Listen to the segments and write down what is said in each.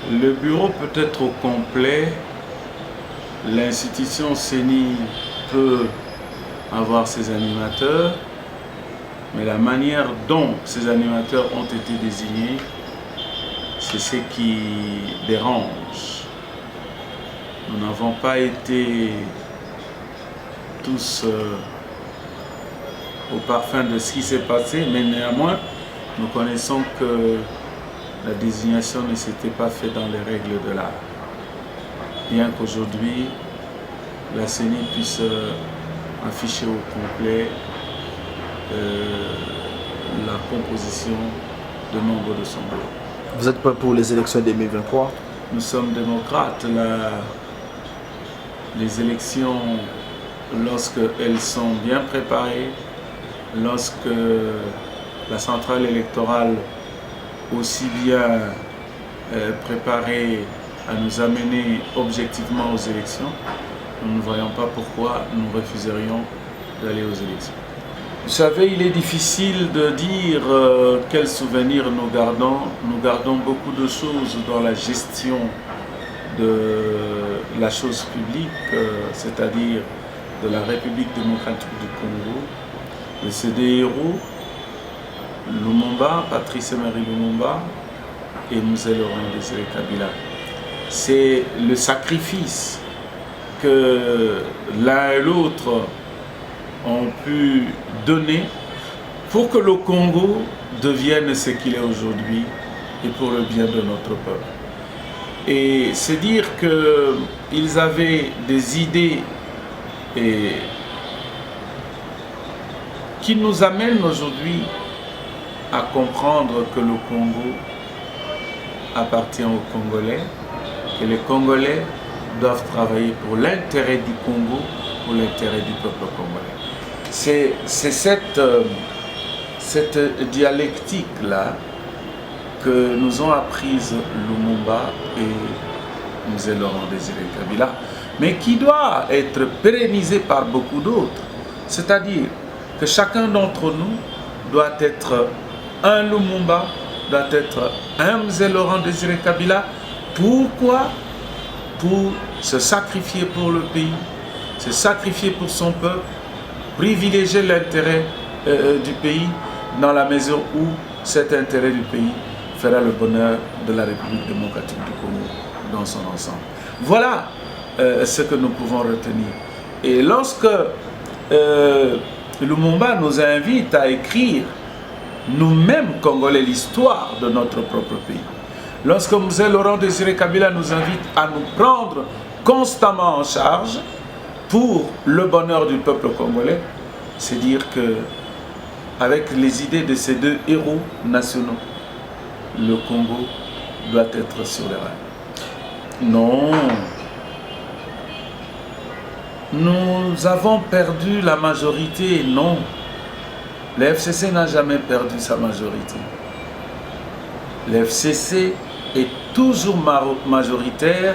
Le bureau peut être au complet, l'institution CENI peut avoir ses animateurs, mais la manière dont ces animateurs ont été désignés, c'est ce qui dérange. Nous n'avons pas été tous au parfum de ce qui s'est passé, mais néanmoins, nous connaissons que la désignation ne s'était pas faite dans les règles de l'art. Bien qu'aujourd'hui, la CENI puisse afficher au complet la composition de nombre de son bureau. Vous êtes pas pour les élections 2023? Nous sommes démocrates. Les élections, lorsqu'elles sont bien préparées, lorsque la centrale électorale aussi bien préparée à nous amener objectivement aux élections, nous ne voyons pas pourquoi nous refuserions d'aller aux élections. Vous savez, il est difficile de dire quels souvenirs nous gardons. Nous gardons beaucoup de choses dans la gestion de la chose publique, c'est-à-dire de la République démocratique du Congo, de ses deux héros, Lumumba, Patrice Emery Lumumba et Mzee Laurent Désiré Kabila. C'est le sacrifice que l'un et l'autre ont pu donner pour que le Congo devienne ce qu'il est aujourd'hui et pour le bien de notre peuple. Et c'est dire qu'ils avaient des idées qui nous amènent aujourd'hui à comprendre que le Congo appartient aux Congolais, que les Congolais doivent travailler pour l'intérêt du Congo, pour l'intérêt du peuple congolais. C'est cette dialectique-là que nous ont apprise Lumumba et Mzee Laurent Désiré Kabila, mais qui doit être pérennisée par beaucoup d'autres. C'est-à-dire que chacun d'entre nous doit être un Lumumba, doit être un Mzee Laurent Désiré Kabila. Pourquoi? Pour se sacrifier pour le pays, se sacrifier pour son peuple, privilégier l'intérêt du pays dans la mesure où cet intérêt du pays fera le bonheur de la République démocratique du Congo dans son ensemble. Voilà ce que nous pouvons retenir. Et lorsque Lumumba nous invite à écrire nous-mêmes Congolais l'histoire de notre propre pays, lorsque Mzee Laurent Désiré Kabila nous invite à nous prendre constamment en charge pour le bonheur du peuple congolais, c'est dire que avec les idées de ces deux héros nationaux, le Congo doit être sur les rails. Non, nous avons perdu la majorité, non. Le FCC n'a jamais perdu sa majorité. Le FCC est toujours majoritaire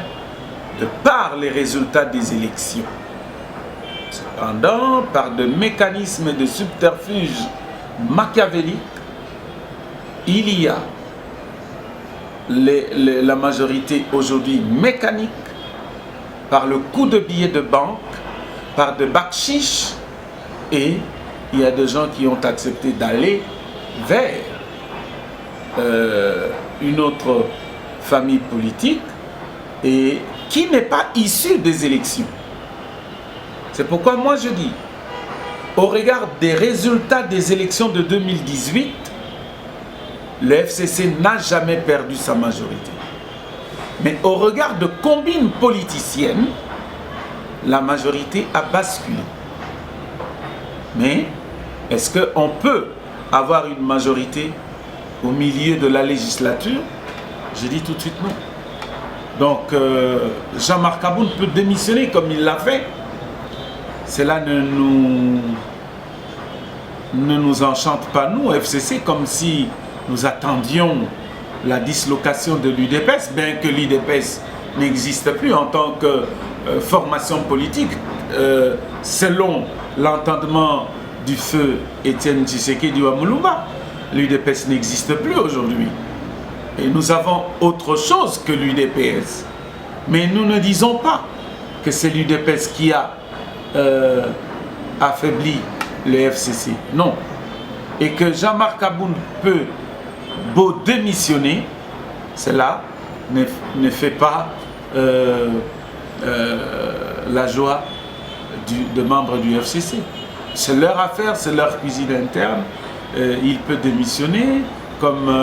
de par les résultats des élections. Cependant, par des mécanismes de subterfuge machiavéliques, il y a la majorité aujourd'hui mécanique par le coup de billets de banque, par de bakchiches, et il y a des gens qui ont accepté d'aller vers une autre famille politique et qui n'est pas issue des élections. C'est pourquoi moi je dis, au regard des résultats des élections de 2018, le FCC n'a jamais perdu sa majorité. Mais au regard de combines politiciennes, la majorité a basculé. Mais est-ce qu'on peut avoir une majorité au milieu de la législature? Je dis tout de suite non. Donc Jean-Marc Aboun peut démissionner comme il l'a fait. Cela ne nous enchante pas, nous, FCC, comme si nous attendions la dislocation de l'UDPS, bien que l'UDPS n'existe plus en tant que formation politique, selon l'entendement du feu Étienne Tshisekedi Mulumba. L'UDPS n'existe plus aujourd'hui. Et nous avons autre chose que l'UDPS. Mais nous ne disons pas que c'est l'UDPS qui a affaibli le FCC. Non. Et que Jean-Marc Aboun peut beau démissionner, cela ne fait pas la joie de membres du FCC. C'est leur affaire, c'est leur cuisine interne. Il peut démissionner, comme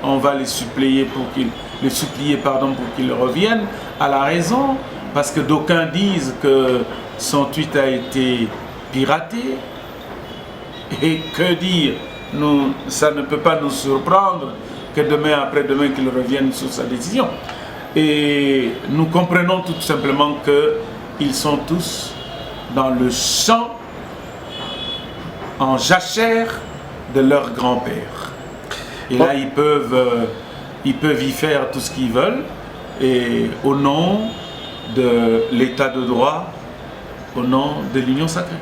on va les supplier pour qu'ils reviennent à la raison, parce que d'aucuns disent que son tweet a été piraté. Et que dire, ça ne peut pas nous surprendre que demain après-demain qu'il revienne sur sa décision. Et nous comprenons tout simplement qu'ils sont tous dans le champ, en jachère de leur grand-père. Et là, ils peuvent y faire tout ce qu'ils veulent, et au nom de l'état de droit, au nom de l'union sacrée.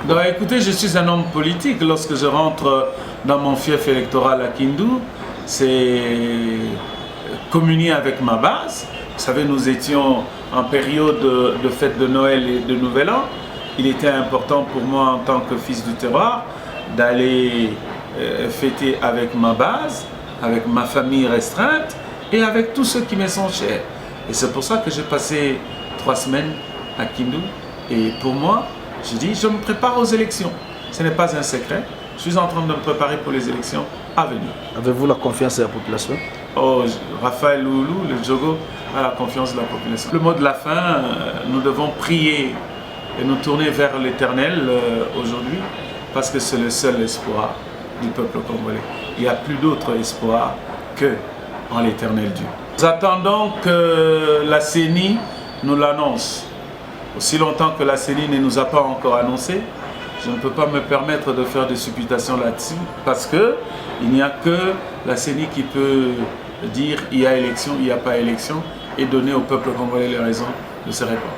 Donc écoutez, je suis un homme politique. Lorsque je rentre dans mon fief électoral à Kindu, c'est communier avec ma base. Vous savez, nous étions en période de fête de Noël et de Nouvel An. Il était important pour moi en tant que fils du terroir d'aller fêter avec ma base, avec ma famille restreinte et avec tous ceux qui me sont chers. Et c'est pour ça que j'ai passé 3 semaines à Kindu. Et pour moi, je dis, je me prépare aux élections. Ce n'est pas un secret. Je suis en train de me préparer pour les élections à venir. Avez-vous la confiance de la population? Oh, Raphaël Loulou, le Djogo, a la confiance de la population. Le mot de la fin, nous devons prier et nous tourner vers l'Éternel aujourd'hui, parce que c'est le seul espoir du peuple congolais. Il n'y a plus d'autre espoir que en l'Éternel Dieu. Nous attendons que la CENI nous l'annonce. Aussi longtemps que la CENI ne nous a pas encore annoncé, je ne peux pas me permettre de faire des supputations là-dessus, parce qu'il n'y a que la CENI qui peut dire il y a élection, il n'y a pas élection, et donner au peuple congolais les raisons de se répondre.